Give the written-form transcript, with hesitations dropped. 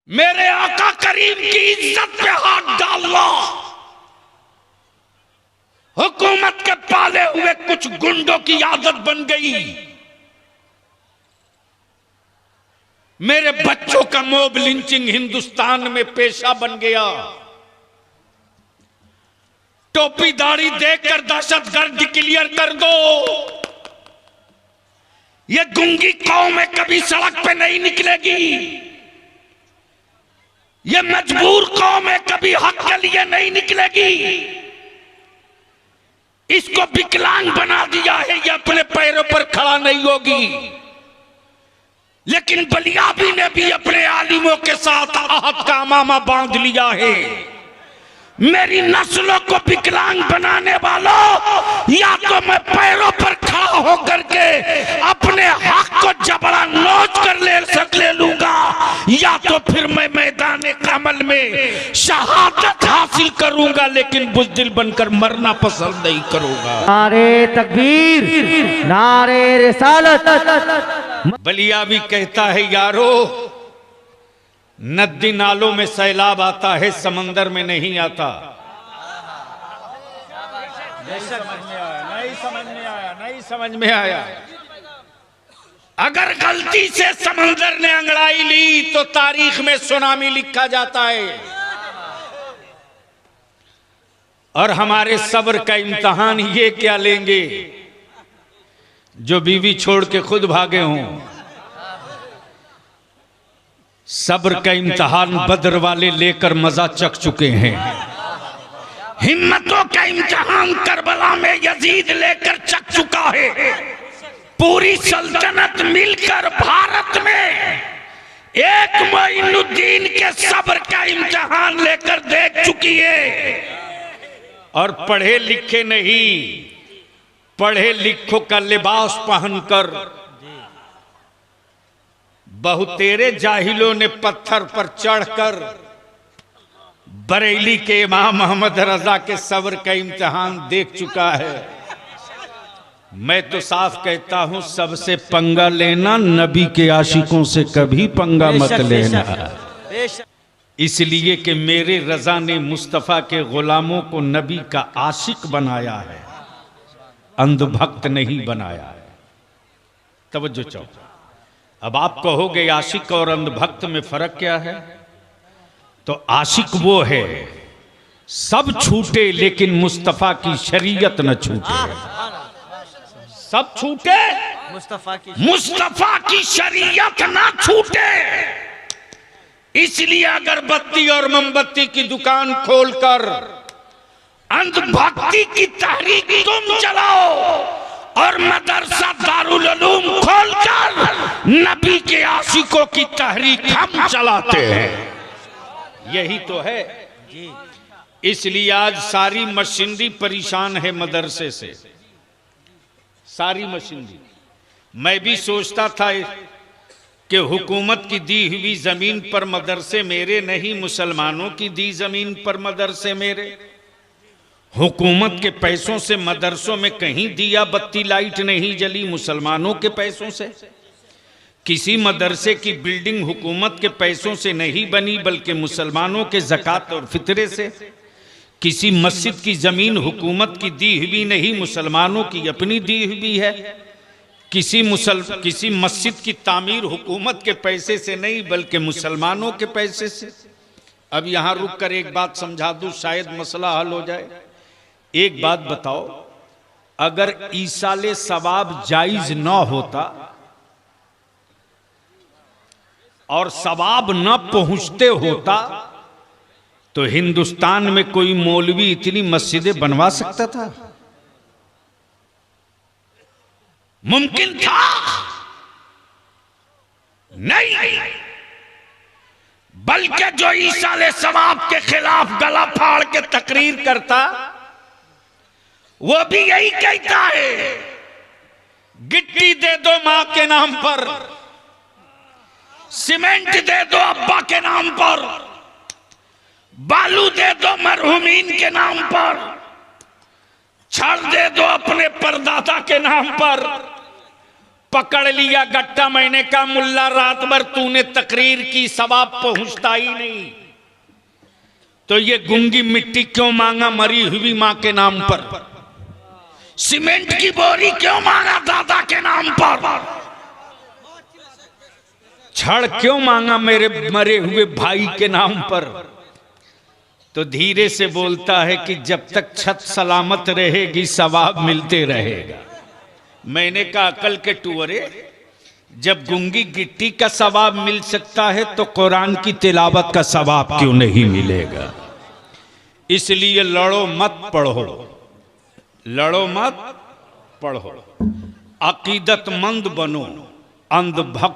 मेरे आका करीम की इज्जत पे हाथ डालना हुकूमत के पाले हुए कुछ गुंडों की आदत बन गई। मेरे बच्चों का मॉब लिंचिंग हिंदुस्तान में पेशा बन गया। टोपी दाढ़ी देखकर दहशतगर्द डिक्लेयर कर दो। ये गुंगी कौम कभी सड़क पे नहीं निकलेगी। ये मजबूर कौम कभी हक के लिए नहीं निकलेगी। इसको विकलांग बना दिया है, ये अपने पैरों पर खड़ा नहीं होगी। लेकिन बलियाबी ने भी अपने आलिमों के साथ आहद का अमामा बांध लिया है। मेरी नस्लों को विकलांग बनाने वालों, या तो मैं पैरों पर खड़ा होकर के अपने हक को जबड़ा नोच कर ले लूंगा, या तो फिर मैं मैदान कमल में शहादत हासिल करूंगा, लेकिन बुज़दिल बनकर मरना पसंद नहीं करूंगा। नारे तकबीर, नारे रिसालत। बलिया भी कहता है यारो, नदी नालों में सैलाब आता है, समंदर में नहीं आता। नहीं समझ में आया। अगर गलती से समंदर ने अंगड़ाई ली तो तारीख में सुनामी लिखा जाता है। और हमारे सब्र का इम्तिहान ये क्या लेंगे जो बीवी छोड़ के खुद भागे हों। सब्र का इम्तिहान बद्र वाले लेकर मजा चख चुके हैं। हिम्मतों का इम्तिहान करबला में यजीद लेकर चख चुका है। पूरी सल्तनत मिलकर भारत में एक मोइनुद्दीन के सब्र का इम्तिहान लेकर देख चुकी है। और पढ़े लिखे नहीं, पढ़े लिखों का लिबास पहनकर बहुतेरे जाहिलों ने पत्थर पर चढ़कर बरेली के इमाम मोहम्मद रजा के सब्र का इम्तिहान देख चुका है। मैं तो साफ कहता हूं, सबसे पंगा लेना, नबी के आशिकों से कभी पंगा मत लेना। इसलिए कि मेरे रजा ने मुस्तफ़ा के गुलामों को नबी का आशिक बनाया है, अंधभक्त नहीं बनाया है। तवज्जो चाहो। अब आप कहोगे आशिक और अंधभक्त में फर्क क्या है? तो आशिक वो है सब छूटे लेकिन मुस्तफा की शरीयत न छूटे। सब छूटे मुस्तफा की शरीयत ना छूटे। इसलिए अगरबत्ती और मोमबत्ती की दुकान खोलकर अंधभक्ति की तहरीक तुम चलाओ और मदरसा दारुल उलूम खोलकर नबी के आशिकों की तहरीक हम चलाते हैं। यही तो है। इसलिए आज सारी मशीनरी परेशान है मदरसे से, सारी मशीनरी। मैं भी सोचता था कि हुकूमत की दी हुई जमीन पर मदरसे मेरे नहीं, मुसलमानों की दी जमीन पर मदरसे मेरे। हुकूमत के पैसों से मदरसों में कहीं दिया बत्ती लाइट नहीं जली, मुसलमानों के पैसों से। किसी मदरसे की बिल्डिंग हुकूमत के पैसों से नहीं बनी, बल्कि मुसलमानों के ज़कात और फितरे से। किसी मस्जिद की ज़मीन हुकूमत की दी हुई नहीं, मुसलमानों की अपनी दी हुई है। किसी मस्जिद की तामीर हुकूमत के पैसे से नहीं, बल्कि मुसलमानों के पैसे से। अब यहाँ रुक कर एक बात समझा दूँ, शायद मसला हल हो जाए। एक बात बताओ, अगर ईसाले सवाब जायज न होता और सवाब न पहुंचते होता तो हिंदुस्तान में कोई मौलवी इतनी मस्जिदें बनवा सकता था? मुमकिन था? नहीं। बल्कि जो ईसाले सवाब के खिलाफ गला फाड़ के तकरीर करता, वो भी यही कहता है, गिट्टी दे दो मां के नाम पर, सीमेंट दे दो अब्बा के नाम पर, बालू दे दो मरहुमीन के नाम पर, छड़ दे दो अपने परदादा के नाम पर, पकड़ लिया गट्टा। मैंने कहा मुल्ला रात भर तूने तकरीर की, सवाब पहुंचता ही नहीं, तो ये गूंगी मिट्टी क्यों मांगा मरी हुई मां के नाम पर? सीमेंट की बोरी क्यों मांगा दादा के नाम पर? छड़ क्यों मांगा मेरे मरे हुए भाई के नाम पर? तो धीरे से बोलता है कि जब तक छत सलामत रहेगी सवाब मिलते रहेगा। मैंने कहा अकल के टुअरे, जब गूंगी गिट्टी का सवाब मिल सकता है तो कुरान की तिलावत का सवाब क्यों नहीं मिलेगा? इसलिए लड़ो मत पढ़ो, लड़ो मत पढ़ो, अकीदतमंद बनो, अंधभक्त